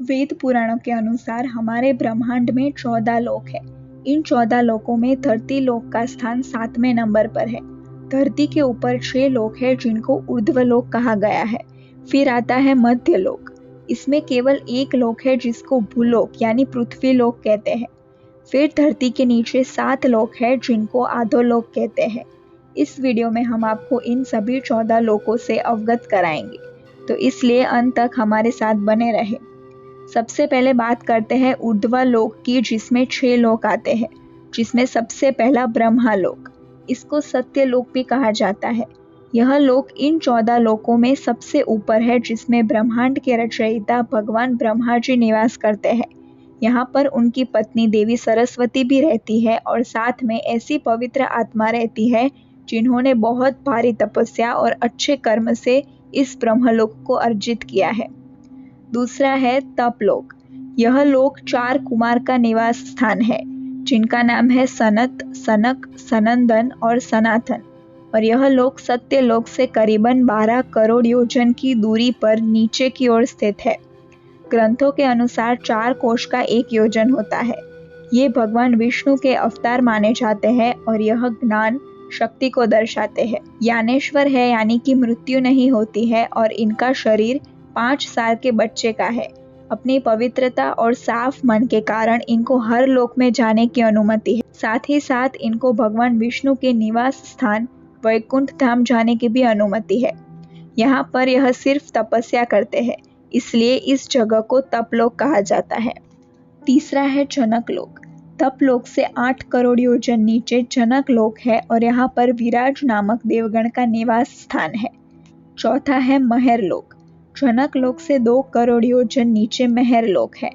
वेद पुराणों के अनुसार हमारे ब्रह्मांड में 14 लोक हैं। इन 14 लोकों में धरती लोक का स्थान 7वें नंबर पर है। धरती के ऊपर 6 लोक हैं जिनको ऊर्ध्वलोक कहा गया है। फिर आता है मध्य लोक। इसमें केवल एक लोक है जिसको भूलोक यानी पृथ्वी लोक कहते हैं। फिर धरती के नीचे 7 लोक है जिनको अधोलोक कहते हैं। इस वीडियो में हम आपको इन सभी 14 लोकों से अवगत कराएंगे, तो इसलिए अंत तक हमारे साथ बने रहे। सबसे पहले बात करते हैं ऊर्ध्वलोक की, जिसमें 6 लोक आते हैं, जिसमें सबसे पहला ब्रह्मालोक। इसको सत्यलोक भी कहा जाता है। यह लोक इन 14 लोकों में सबसे ऊपर है, जिसमें ब्रह्मांड के रचयिता भगवान ब्रह्मा जी निवास करते हैं। यहाँ पर उनकी पत्नी देवी सरस्वती भी रहती है और साथ में ऐसी पवित्र आत्मा रहती है जिन्होंने बहुत भारी तपस्या और अच्छे कर्म से इस ब्रह्मलोक को अर्जित किया है। दूसरा है तपलोक। यह लोक 4 कुमार का निवास स्थान है, जिनका नाम है सनत, सनक, सनंदन और सनातन। और यह लोक सत्यलोक से करीबन 12 करोड़ योजन की दूरी पर नीचे की ओर स्थित है। ग्रंथों के अनुसार 4 कोश का 1 योजन होता है। ये भगवान विष्णु के अवतार माने जाते हैं और यह ज्ञान शक्ति को दर्शाते हैं। ज्ञानेश्वर है यानी कि मृत्यु नहीं होती है और इनका शरीर 5 साल के बच्चे का है। अपनी पवित्रता और साफ मन के कारण इनको हर लोक में जाने की अनुमति है। साथ ही साथ इनको भगवान विष्णु के निवास स्थान वैकुंठ धाम जाने की भी अनुमति है। यहाँ पर यह सिर्फ तपस्या करते हैं, इसलिए इस जगह को तपलोक कहा जाता है। तीसरा है जनक लोक। तपलोक से 8 करोड़ योजन नीचे जनक लोक है और यहाँ पर विराज नामक देवगण का निवास स्थान है। चौथा है महर लोक। जनक लोक से 2 करोड़ योजन नीचे महर लोक है।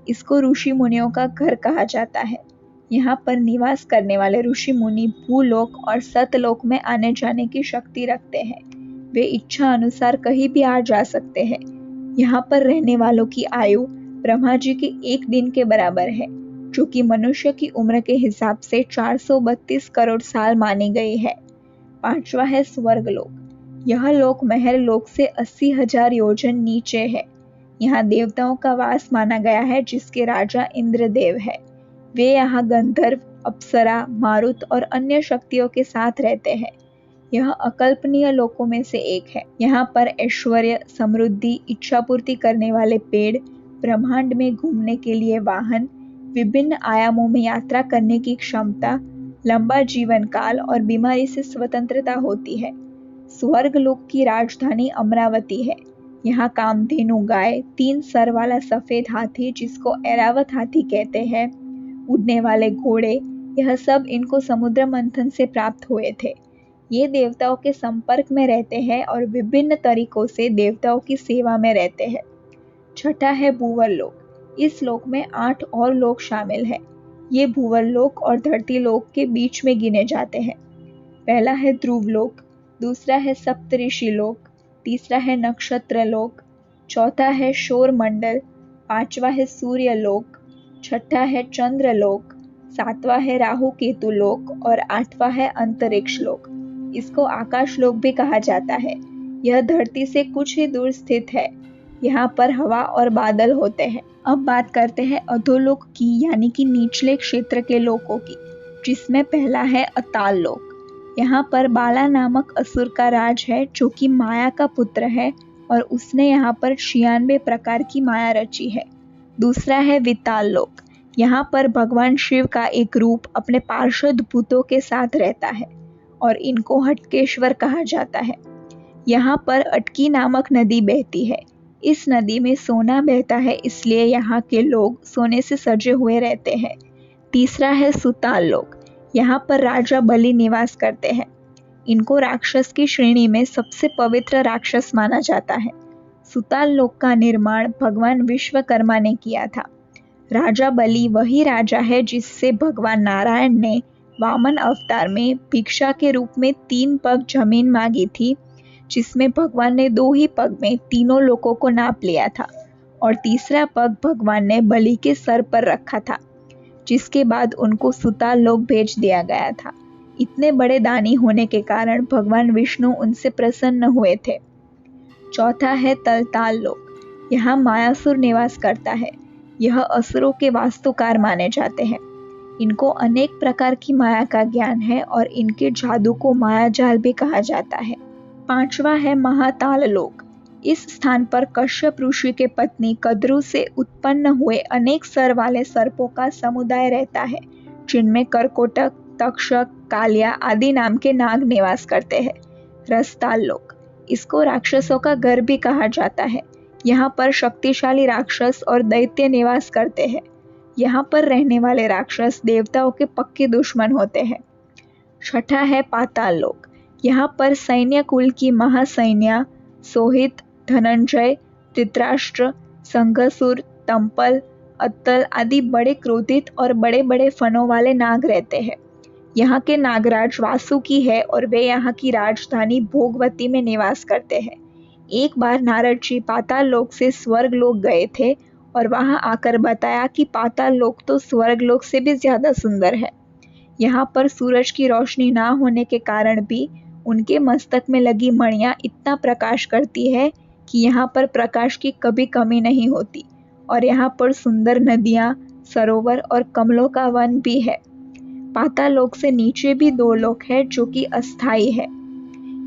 इसको ऋषि मुनियों का घर कहा जाता है। यहाँ पर निवास करने वाले ऋषि मुनि भूलोक और सतलोक में आने जाने की शक्ति रखते हैं। वे इच्छा अनुसार कहीं भी आ जा सकते हैं। यहाँ पर रहने वालों की आयु ब्रह्मा जी के 1 दिन के बराबर है, जो कि मनुष्य की उम्र के हिसाब से 432 करोड़ साल मानी गई है। पांचवा है स्वर्गलोक। यह लोक महर लोक से 80,000 योजन नीचे है। यहाँ देवताओं का वास माना गया है, जिसके राजा इंद्रदेव है। वे यहाँ गंधर्व, अप्सरा, मारुत और अन्य शक्तियों के साथ रहते हैं। यह अकल्पनीय लोकों में से एक है। यहाँ पर ऐश्वर्य, समृद्धि, इच्छा पूर्ति करने वाले पेड़, ब्रह्मांड में घूमने के लिए वाहन, विभिन्न आयामों में यात्रा करने की क्षमता, लंबा जीवन काल और बीमारी से स्वतंत्रता होती है। स्वर्गलोक की राजधानी अमरावती है। यहाँ कामधेनु गाय, 3 सर वाला सफेद हाथी जिसको ऐरावत हाथी कहते हैं, उड़ने वाले घोड़े, यह सब इनको समुद्र मंथन से प्राप्त हुए थे। ये देवताओं के संपर्क में रहते हैं और विभिन्न तरीकों से देवताओं की सेवा में रहते हैं। छठा है भूवर लोक। इस लोक में 8 और लोक शामिल है। ये भूवर लोक और धरती लोक के बीच में गिने जाते हैं। पहला है ध्रुव लोक, दूसरा है सप्तऋषि लोक, तीसरा है नक्षत्र लोक, चौथा है शोर मंडल, पांचवा है सूर्य लोक, छठा है चंद्र लोक, सातवां है राहु केतु लोक और 8वां है अंतरिक्ष लोक। इसको आकाश लोक भी कहा जाता है। यह धरती से कुछ ही दूर स्थित है। यहाँ पर हवा और बादल होते हैं। अब बात करते हैं अधोलोक की, यानी कि निचले क्षेत्र के लोकों की, जिसमें पहला है अताल लोक। यहाँ पर बाला नामक असुर का राज है, जो कि माया का पुत्र है और उसने यहाँ पर 96 प्रकार की माया रची है। दूसरा है विताल लोक। यहाँ पर भगवान शिव का एक रूप अपने पार्षद भूतों के साथ रहता है और इनको हटकेश्वर कहा जाता है। यहाँ पर अटकी नामक नदी बहती है। इस नदी में सोना बहता है, इसलिए यहाँ के लोग सोने से सजे हुए रहते हैं। तीसरा है सुताल लोक। यहाँ पर राजा बलि निवास करते हैं। इनको राक्षस की श्रेणी में सबसे पवित्र राक्षस माना जाता है। सुताल लोक का निर्माण भगवान विश्वकर्मा ने किया था। राजा बलि वही राजा है जिससे भगवान नारायण ने वामन अवतार में भिक्षा के रूप में 3 पग जमीन मांगी थी, जिसमें भगवान ने 2 ही पग में तीनों लोकों को नाप लिया था और तीसरा पग भगवान ने बलि के सर पर रखा था, जिसके बाद उनको सुताल लोक भेज दिया गया था। इतने बड़े दानी होने के कारण भगवान विष्णु उनसे प्रसन्न हुए थे। चौथा है तलताल लोक। यहाँ मायासुर निवास करता है। यह असुरों के वास्तुकार माने जाते हैं। इनको अनेक प्रकार की माया का ज्ञान है और इनके जादू को मायाजाल भी कहा जाता है। 5वां है महाताल लोक। इस स्थान पर कश्यप ऋषि के पत्नी कद्रु से उत्पन्न हुए अनेक सर वाले सर्पों का समुदाय रहता है, जिनमें करकोटक, तक्षक, कालिया आदि नाम के नाग निवास करते हैं। रसताल लोक, इसको राक्षसों का घर भी कहा जाता है। यहाँ पर शक्तिशाली राक्षस और दैत्य निवास करते हैं। यहाँ पर रहने वाले राक्षस देवताओं के पक्के दुश्मन होते हैं। 6ठा है पाताल लोक। यहाँ पर सैन्य कुल की महासैन्या सोहित, धनंजय, धृतराष्ट्र, संघसुर, तंपल, अत्तल आदि बड़े क्रोधित और बड़े बड़े फनों वाले नाग रहते हैं। यहाँ के नागराज वासुकी है और वे यहाँ की राजधानी भोगवती में निवास करते हैं। एक बार नारद जी पाताल लोक से स्वर्ग लोक गए थे और वहां आकर बताया कि पाताल लोक तो स्वर्ग लोक से भी ज्यादा सुंदर है। यहाँ पर सूरज की रोशनी ना होने के कारण भी उनके मस्तक में लगी मणियां इतना प्रकाश करती है कि यहाँ पर प्रकाश की कभी कमी नहीं होती और यहाँ पर सुंदर नदियाँ, सरोवर और कमलों का वन भी है। पाताल लोक से नीचे भी 2 लोक है जो कि अस्थायी है।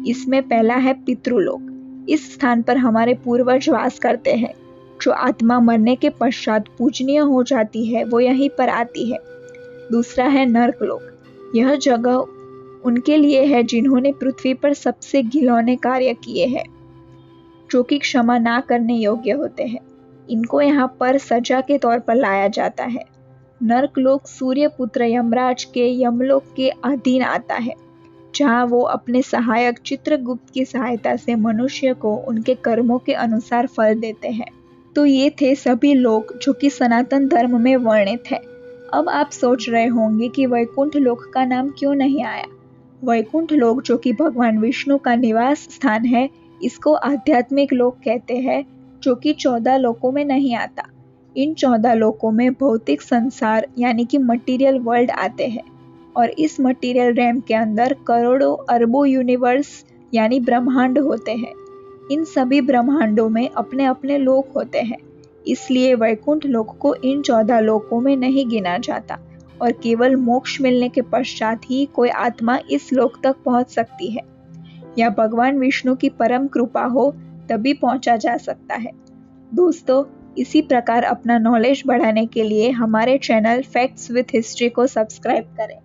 इसमें पहला है पितृलोक। इस स्थान पर हमारे पूर्वज वास करते हैं। जो आत्मा मरने के पश्चात पूजनीय हो जाती है वो यहीं पर आती है। दूसरा है नर्कलोक। यह जगह उनके लिए है जिन्होंने पृथ्वी पर सबसे घिनौने कार्य किए हैं, जो कि क्षमा ना करने योग्य होते हैं। इनको यहाँ पर सजा के तौर पर लाया जाता है। नर्कलोक सूर्यपुत्र यमराज के यमलोक के अधीन आता है, जहाँ वो अपने सहायक चित्रगुप्त की सहायता से मनुष्य को उनके कर्मों के अनुसार फल देते हैं। तो ये थे सभी लोक जो कि सनातन धर्म में वर्णित है। अब आप सोच रहे होंगे कि वैकुंठ लोक का नाम क्यों नहीं आया। वैकुंठ लोक जो कि भगवान विष्णु का निवास स्थान है, इसको आध्यात्मिक लोक कहते हैं, जो कि 14 लोकों में नहीं आता। इन 14 लोकों में भौतिक संसार यानी कि मटीरियल वर्ल्ड आते हैं और इस मटीरियल रैम के अंदर करोड़ों अरबों यूनिवर्स यानी ब्रह्मांड होते हैं। इन सभी ब्रह्मांडों में अपने अपने लोक होते हैं, इसलिए वैकुंठ लोक को इन 14 लोकों में नहीं गिना जाता और केवल मोक्ष मिलने के पश्चात ही कोई आत्मा इस लोक तक पहुंच सकती है या भगवान विष्णु की परम कृपा हो तभी पहुंचा जा सकता है। दोस्तों, इसी प्रकार अपना नॉलेज बढ़ाने के लिए हमारे चैनल फैक्ट्स विद हिस्ट्री को सब्सक्राइब करें।